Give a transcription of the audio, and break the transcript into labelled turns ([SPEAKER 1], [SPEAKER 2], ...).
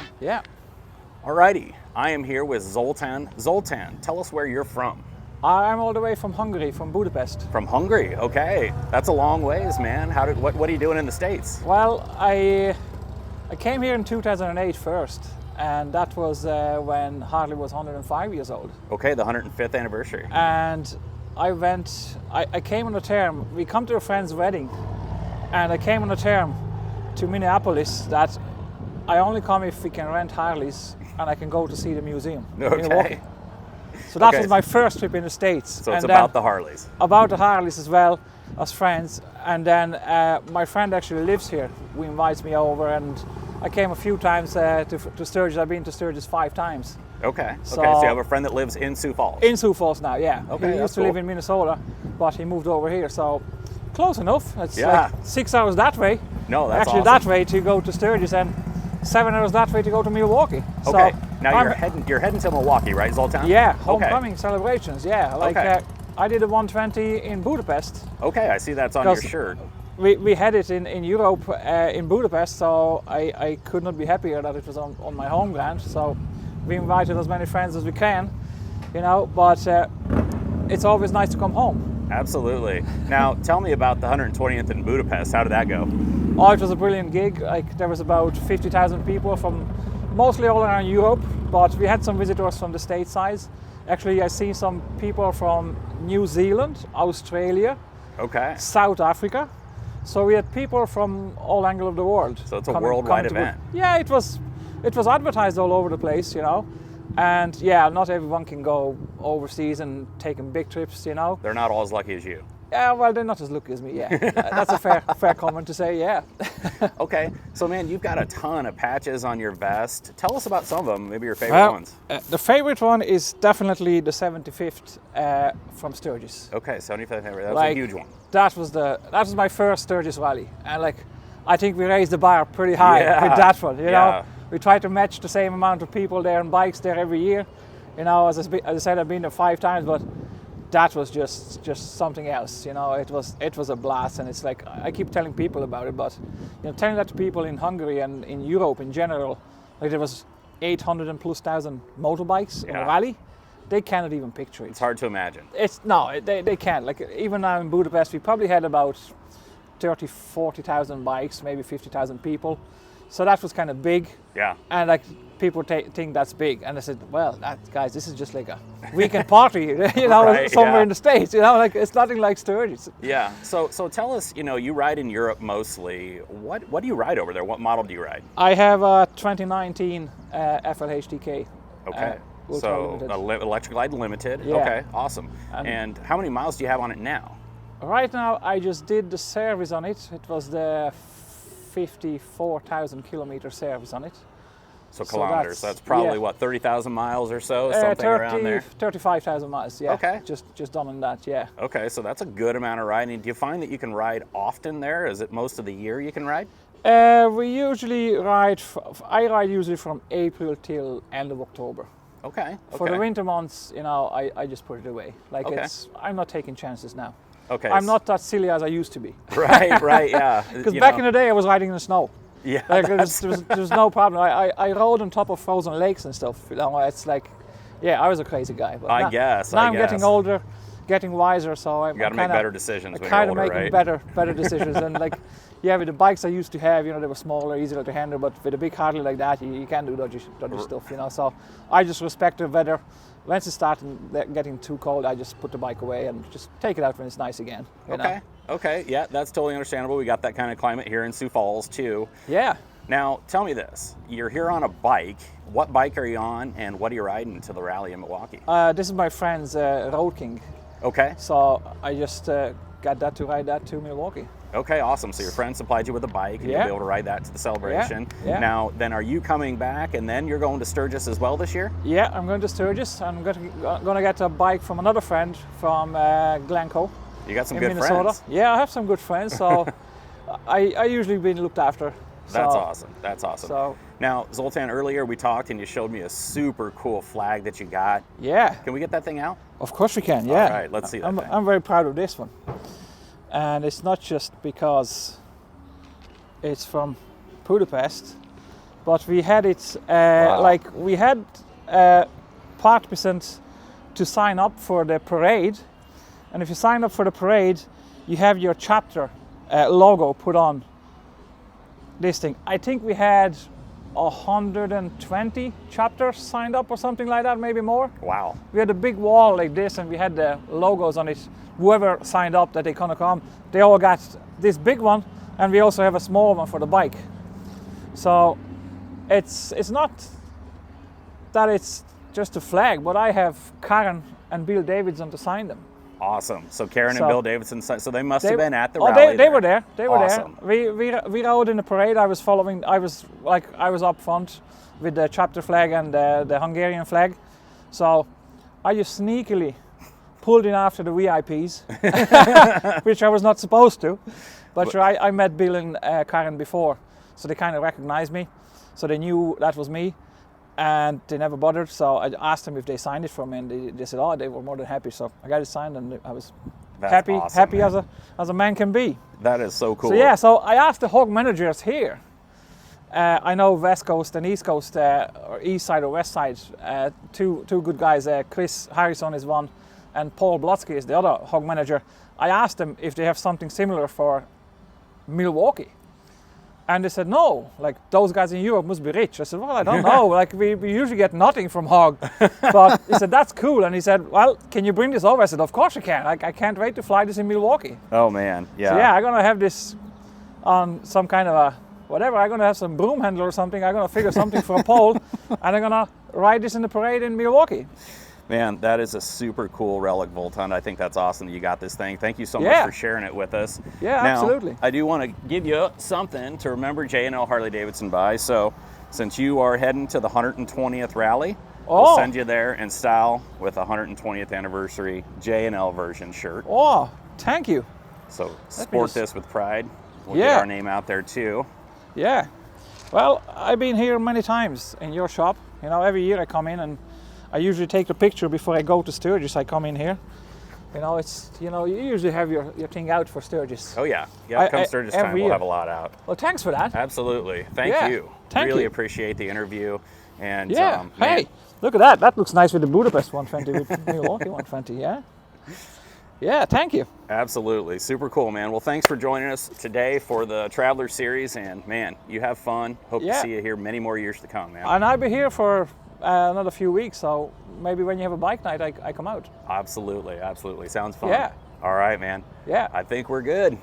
[SPEAKER 1] Okay.
[SPEAKER 2] Yeah.
[SPEAKER 1] Alrighty, I am here with Zoltan. Zoltan, tell us where you're from.
[SPEAKER 2] I'm all the way from Hungary, from Budapest.
[SPEAKER 1] From Hungary, okay. That's a long ways, man. What are you doing in the States?
[SPEAKER 2] Well, I came here in 2008 first, and that was when Harley was 105 years old.
[SPEAKER 1] Okay, the 105th anniversary.
[SPEAKER 2] And I came on a term. We come to a friend's wedding, and I came on a term to Minneapolis that I only come if we can rent Harleys and I can go to see the museum in Milwaukee. So that was my first trip in the States.
[SPEAKER 1] So it's about the Harleys.
[SPEAKER 2] About the Harleys as well, as friends. And then my friend actually lives here. He invites me over, and I came a few times to Sturgis. I've been to Sturgis 5 times.
[SPEAKER 1] Okay. So you have a friend that lives in Sioux Falls.
[SPEAKER 2] In Sioux Falls now, yeah.
[SPEAKER 1] Okay,
[SPEAKER 2] he used to live in Minnesota, but he moved over here. So close enough. It's like 6 hours that way.
[SPEAKER 1] No, that's
[SPEAKER 2] actually
[SPEAKER 1] awesome.
[SPEAKER 2] That way to go to Sturgis, and 7 hours that way to go to Milwaukee.
[SPEAKER 1] Okay.
[SPEAKER 2] So
[SPEAKER 1] now you're heading to Milwaukee, right, Zoltan?
[SPEAKER 2] Yeah, homecoming celebrations. Yeah, like I did a 120 in Budapest.
[SPEAKER 1] Okay, I see that's on your shirt.
[SPEAKER 2] We had it in Europe, in Budapest, so I could not be happier that it was on my home ground. So we invited as many friends as we can, but it's always nice to come home.
[SPEAKER 1] Absolutely. Now, tell me about the 120th in Budapest. How did that go?
[SPEAKER 2] Oh, it was a brilliant gig. Like, there was about 50,000 people from mostly all around Europe, but we had some visitors from the stateside. Actually, I see some people from New Zealand, Australia, South Africa. So we had people from all angles of the world.
[SPEAKER 1] So it's a worldwide event.
[SPEAKER 2] Yeah, it was advertised all over the place, And yeah, not everyone can go overseas and taking big trips,
[SPEAKER 1] They're not all as lucky as you.
[SPEAKER 2] Yeah, well, they're not as lucky as me, yeah. That's a fair comment to say, yeah.
[SPEAKER 1] Okay, so man, you've got a ton of patches on your vest. Tell us about some of them, maybe your favorite ones.
[SPEAKER 2] The favorite one is definitely the 75th from Sturgis.
[SPEAKER 1] Okay, 75th, that was a huge one.
[SPEAKER 2] That was my first Sturgis rally, and I think we raised the bar pretty high with that one,
[SPEAKER 1] Yeah.
[SPEAKER 2] We try to match the same amount of people there and bikes there every year. As I said, I've been there 5 times, but that was just something else. It was a blast, and it's like I keep telling people about it, but telling that to people in Hungary and in Europe in general, there was 800 and plus thousand motorbikes in a rally. They cannot even picture it.
[SPEAKER 1] It's hard to imagine.
[SPEAKER 2] They can't. Like, even now in Budapest, we probably had about 30, 40,000 bikes, maybe 50,000 people. So that was kind of big.
[SPEAKER 1] Yeah.
[SPEAKER 2] And people think that's big. And I said, well, guys, this is just like a weekend party, somewhere in the States. It's nothing like Sturgis.
[SPEAKER 1] Yeah. So tell us, you ride in Europe mostly. What do you ride over there? What model do you ride?
[SPEAKER 2] I have a 2019 FL H-D.
[SPEAKER 1] Okay. So Electric Glide Limited.
[SPEAKER 2] Yeah.
[SPEAKER 1] Okay, awesome. And how many miles do you have on it now?
[SPEAKER 2] Right now, I just did the service on it. It was the 54,000 kilometer service on it.
[SPEAKER 1] So kilometers. So that's probably 30,000 miles or so, something around there.
[SPEAKER 2] 35,000 miles. Yeah.
[SPEAKER 1] Okay.
[SPEAKER 2] Just done on that. Yeah.
[SPEAKER 1] Okay, so that's a good amount of riding. Do you find that you can ride often there? Is it most of the year you can ride?
[SPEAKER 2] We usually ride. I ride usually from April till end of October.
[SPEAKER 1] Okay.
[SPEAKER 2] For the winter months, I just put it away. I'm not taking chances now.
[SPEAKER 1] Okay.
[SPEAKER 2] I'm not that silly as I used to be.
[SPEAKER 1] Right, yeah.
[SPEAKER 2] Because back in the day, I was riding in the snow.
[SPEAKER 1] Yeah.
[SPEAKER 2] There's no problem. I rode on top of frozen lakes and stuff. It's like, I was a crazy guy. But
[SPEAKER 1] I guess.
[SPEAKER 2] I'm getting older, getting wiser, so I'm.
[SPEAKER 1] You got to make better decisions when you're older,
[SPEAKER 2] kind of making better decisions. And with the bikes I used to have, they were smaller, easier to handle. But with a big Harley like that, you can't do dodgy stuff, So I just respect the weather. Once it starts getting too cold, I just put the bike away and just take it out when it's nice again.
[SPEAKER 1] Okay, yeah, that's totally understandable. We got that kind of climate here in Sioux Falls too.
[SPEAKER 2] Yeah.
[SPEAKER 1] Now, tell me this. You're here on a bike. What bike are you on, and what are you riding to the rally in Milwaukee?
[SPEAKER 2] This is my friend's Road King.
[SPEAKER 1] Okay.
[SPEAKER 2] So I just got that to ride that to Milwaukee.
[SPEAKER 1] Okay, awesome. So your friend supplied you with a bike, and you'll be able to ride that to the celebration.
[SPEAKER 2] Yeah.
[SPEAKER 1] Now, then are you coming back, and then you're going to Sturgis as well this year?
[SPEAKER 2] Yeah, I'm going to Sturgis. I'm going to get a bike from another friend from Glencoe.
[SPEAKER 1] You got some
[SPEAKER 2] in
[SPEAKER 1] good
[SPEAKER 2] Minnesota.
[SPEAKER 1] friends.
[SPEAKER 2] Yeah, I have some good friends, so I usually been looked after.
[SPEAKER 1] That's awesome. That's awesome.
[SPEAKER 2] So,
[SPEAKER 1] now, Zoltan, earlier we talked and you showed me a super cool flag that you got.
[SPEAKER 2] Yeah.
[SPEAKER 1] Can we get that thing out?
[SPEAKER 2] Of course we can, yeah.
[SPEAKER 1] All right, let's see that thing.
[SPEAKER 2] I'm very proud of this one. And it's not just because it's from Budapest, but we had it like we had participants to sign up for the parade, and if you sign up for the parade, you have your chapter logo put on this thing. I think we had 120 chapters signed up or something like that, maybe more.
[SPEAKER 1] Wow.
[SPEAKER 2] We had a big wall like this, and we had the logos on it. Whoever signed up that they gonna come, they all got this big one, and we also have a small one for the bike. So it's not that it's just a flag, but I have Karen and Bill Davidson to sign them.
[SPEAKER 1] Awesome. So Karen
[SPEAKER 2] So-
[SPEAKER 1] and Bill Davidson, so they must
[SPEAKER 2] They-
[SPEAKER 1] have been at the
[SPEAKER 2] oh,
[SPEAKER 1] rally.
[SPEAKER 2] they were there. They were
[SPEAKER 1] Awesome.
[SPEAKER 2] there. We rode in the parade. I was following. I was up front with the chapter flag and the Hungarian flag. So I just sneakily pulled in after the VIPs, which I was not supposed to. But I met Bill and Karen before, so they kind of recognized me. So they knew that was me, and they never bothered. So I asked them if they signed it for me, and they said, "Oh, they were more than happy." So I got it signed, and I was
[SPEAKER 1] That's
[SPEAKER 2] happy
[SPEAKER 1] awesome, man.
[SPEAKER 2] as a man can be.
[SPEAKER 1] That is so cool.
[SPEAKER 2] So yeah, so I asked the hog managers here. I know West Coast and East Coast, or East Side or West Side. Two good guys. Chris Harrison is one, and Paul Blotsky is the other hog manager. I asked them if they have something similar for Milwaukee, and they said no. Like, those guys in Europe must be rich. I said, well, I don't know. Like, we usually get nothing from hog, but he said that's cool. And he said, well, can you bring this over? I said, of course I can. Like, I can't wait to fly this in Milwaukee.
[SPEAKER 1] Oh man. Yeah.
[SPEAKER 2] So yeah, I'm gonna have this on some kind of a whatever. I'm gonna have some broom handle or something. I'm gonna figure something for a pole, and I'm gonna ride this in the parade in Milwaukee.
[SPEAKER 1] Man, that is a super cool relic, Zoltan. I think that's awesome that you got this thing. Thank you so much
[SPEAKER 2] Yeah.
[SPEAKER 1] for sharing it with us.
[SPEAKER 2] Yeah,
[SPEAKER 1] now,
[SPEAKER 2] absolutely.
[SPEAKER 1] I do want to give you something to remember J&L Harley-Davidson by. So since you are heading to the 120th rally, we'll
[SPEAKER 2] Oh.
[SPEAKER 1] send you there in style with a 120th anniversary J&L version shirt.
[SPEAKER 2] Oh, thank you.
[SPEAKER 1] So
[SPEAKER 2] me
[SPEAKER 1] sport
[SPEAKER 2] just-
[SPEAKER 1] this with pride. We'll
[SPEAKER 2] Yeah.
[SPEAKER 1] get our name out there too.
[SPEAKER 2] Yeah. Well, I've been here many times in your shop. You know, every year I come in and I usually take the picture before I go to Sturgis. I come in here. You know, you usually have your thing out for Sturgis.
[SPEAKER 1] Oh yeah, yeah. Come
[SPEAKER 2] I-
[SPEAKER 1] Sturgis time,
[SPEAKER 2] every
[SPEAKER 1] we'll
[SPEAKER 2] year.
[SPEAKER 1] have a lot out.
[SPEAKER 2] Well, thanks for that.
[SPEAKER 1] Absolutely. Thank
[SPEAKER 2] Yeah.
[SPEAKER 1] you.
[SPEAKER 2] Thank
[SPEAKER 1] really
[SPEAKER 2] you.
[SPEAKER 1] appreciate the interview. And
[SPEAKER 2] Yeah.
[SPEAKER 1] man,
[SPEAKER 2] Hey, look at that. That looks nice with the Budapest 120 with Milwaukee 120. Yeah. Yeah. Thank you.
[SPEAKER 1] absolutely. Super cool, man. Well, thanks for joining us today for the Traveler Series. And man, you have fun. Hope to
[SPEAKER 2] Yeah.
[SPEAKER 1] see you here many more years to come, man.
[SPEAKER 2] And I'll be here for another few weeks. So maybe when you have a bike night, I come out.
[SPEAKER 1] Absolutely. Absolutely. Sounds fun.
[SPEAKER 2] Yeah.
[SPEAKER 1] All right, man.
[SPEAKER 2] Yeah.
[SPEAKER 1] I think we're good.